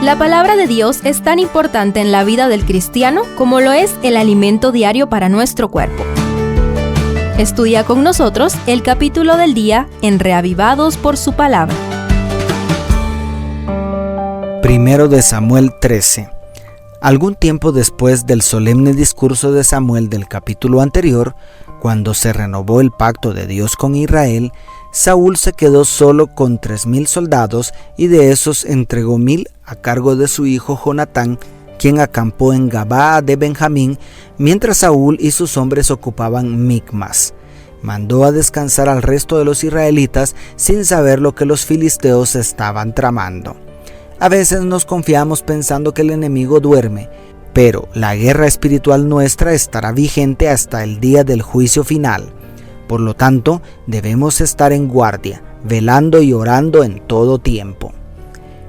La palabra de Dios es tan importante en la vida del cristiano como lo es el alimento diario para nuestro cuerpo. Estudia con nosotros el capítulo del día en Reavivados por su palabra. Primero de Samuel 13. Algún tiempo después del solemne discurso de Samuel del capítulo anterior, cuando se renovó el pacto de Dios con Israel, Saúl se quedó solo con 3,000 soldados y de esos entregó 1,000 a cargo de su hijo Jonatán, quien acampó en Gabaa de Benjamín, mientras Saúl y sus hombres ocupaban Micmas. Mandó a descansar al resto de los israelitas sin saber lo que los filisteos estaban tramando. A veces nos confiamos pensando que el enemigo duerme, pero la guerra espiritual nuestra estará vigente hasta el día del juicio final. Por lo tanto, debemos estar en guardia, velando y orando en todo tiempo.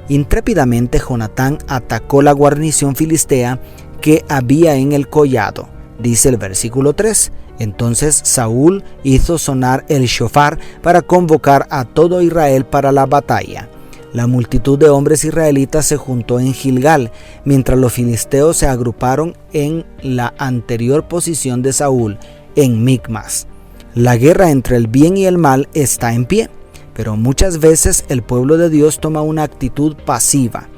Intrépidamente Jonatán atacó la guarnición filistea que había en el collado, dice el versículo 3. Entonces Saúl hizo sonar el shofar para convocar a todo Israel para la batalla. La multitud de hombres israelitas se juntó en Gilgal, mientras los filisteos se agruparon en la anterior posición de Saúl, en Micmas. La guerra entre el bien y el mal está en pie, pero muchas veces el pueblo de Dios toma una actitud pasiva.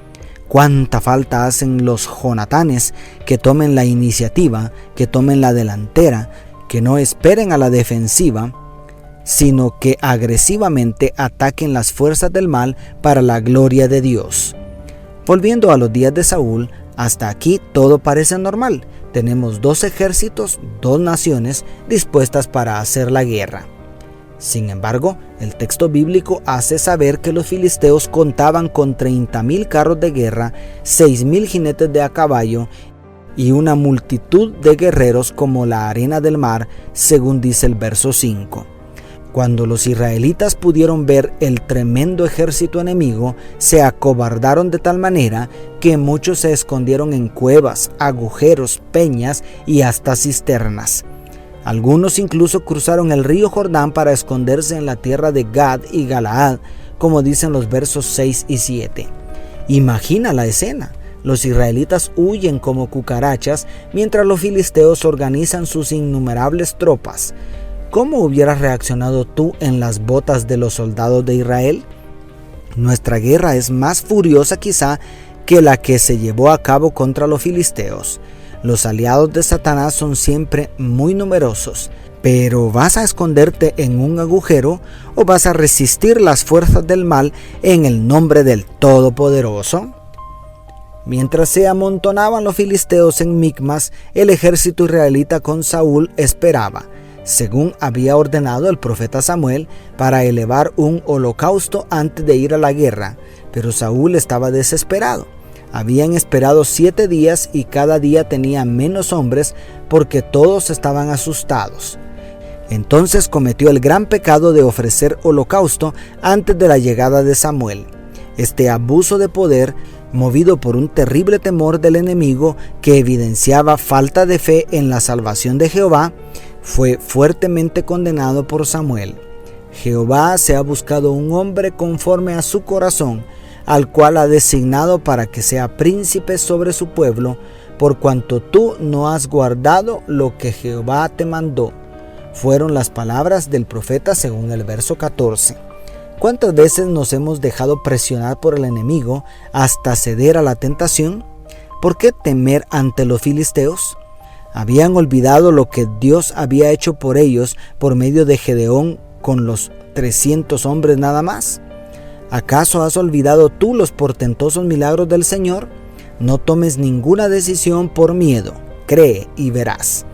Cuánta falta hacen los Jonatanes que tomen la iniciativa, que tomen la delantera, que no esperen a la defensiva, sino que agresivamente ataquen las fuerzas del mal para la gloria de Dios. Volviendo a los días de Saúl, hasta aquí todo parece normal. Tenemos 2 ejércitos, 2 naciones dispuestas para hacer la guerra. Sin embargo, el texto bíblico hace saber que los filisteos contaban con 30,000 carros de guerra, 6,000 jinetes de a caballo y una multitud de guerreros como la arena del mar, según dice el verso 5. Cuando los israelitas pudieron ver el tremendo ejército enemigo, se acobardaron de tal manera que muchos se escondieron en cuevas, agujeros, peñas y hasta cisternas. Algunos incluso cruzaron el río Jordán para esconderse en la tierra de Gad y Galaad, como dicen los versos 6 y 7. Imagina la escena. Los israelitas huyen como cucarachas mientras los filisteos organizan sus innumerables tropas. ¿Cómo hubieras reaccionado tú en las botas de los soldados de Israel? Nuestra guerra es más furiosa quizá que la que se llevó a cabo contra los filisteos. Los aliados de Satanás son siempre muy numerosos, pero ¿vas a esconderte en un agujero o vas a resistir las fuerzas del mal en el nombre del Todopoderoso? Mientras se amontonaban los filisteos en Micmas, el ejército israelita con Saúl esperaba, según había ordenado el profeta Samuel, para elevar un holocausto antes de ir a la guerra. Pero Saúl estaba desesperado. Habían esperado 7 días y cada día tenía menos hombres porque todos estaban asustados. Entonces cometió el gran pecado de ofrecer holocausto antes de la llegada de Samuel. Este abuso de poder, movido por un terrible temor del enemigo que evidenciaba falta de fe en la salvación de Jehová, fue fuertemente condenado por Samuel. Jehová se ha buscado un hombre conforme a su corazón, al cual ha designado para que sea príncipe sobre su pueblo, por cuanto tú no has guardado lo que Jehová te mandó. Fueron las palabras del profeta según el verso 14. ¿Cuántas veces nos hemos dejado presionar por el enemigo hasta ceder a la tentación? ¿Por qué temer ante los filisteos? Habían olvidado lo que Dios había hecho por ellos por medio de Gedeón con los 300 hombres nada más. ¿Acaso has olvidado tú los portentosos milagros del Señor? No tomes ninguna decisión por miedo, cree y verás.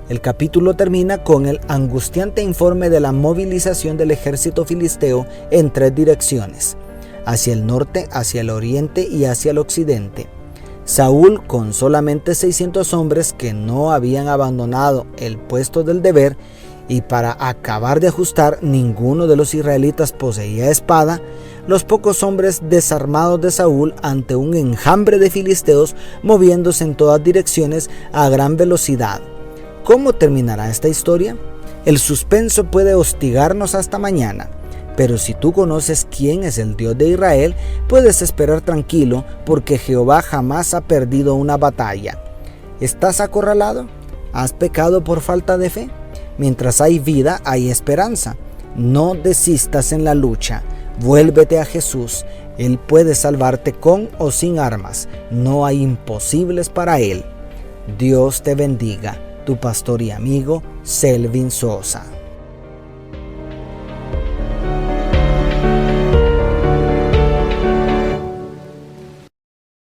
El capítulo termina con el angustiante informe de la movilización del ejército filisteo en 3 direcciones, hacia el norte, hacia el oriente y hacia el occidente. Saúl, con solamente 600 hombres que no habían abandonado el puesto del deber, y para acabar de ajustar, ninguno de los israelitas poseía espada, los pocos hombres desarmados de Saúl ante un enjambre de filisteos moviéndose en todas direcciones a gran velocidad. ¿Cómo terminará esta historia? El suspenso puede hostigarnos hasta mañana, Pero si tú conoces quién es el Dios de Israel, puedes esperar tranquilo, porque Jehová jamás ha perdido una batalla. ¿Estás acorralado? ¿Has pecado por falta de fe? Mientras hay vida, hay esperanza. No desistas en la lucha. Vuélvete a Jesús. Él puede salvarte con o sin armas. No hay imposibles para Él. Dios te bendiga. Tu pastor y amigo, Selvin Sosa.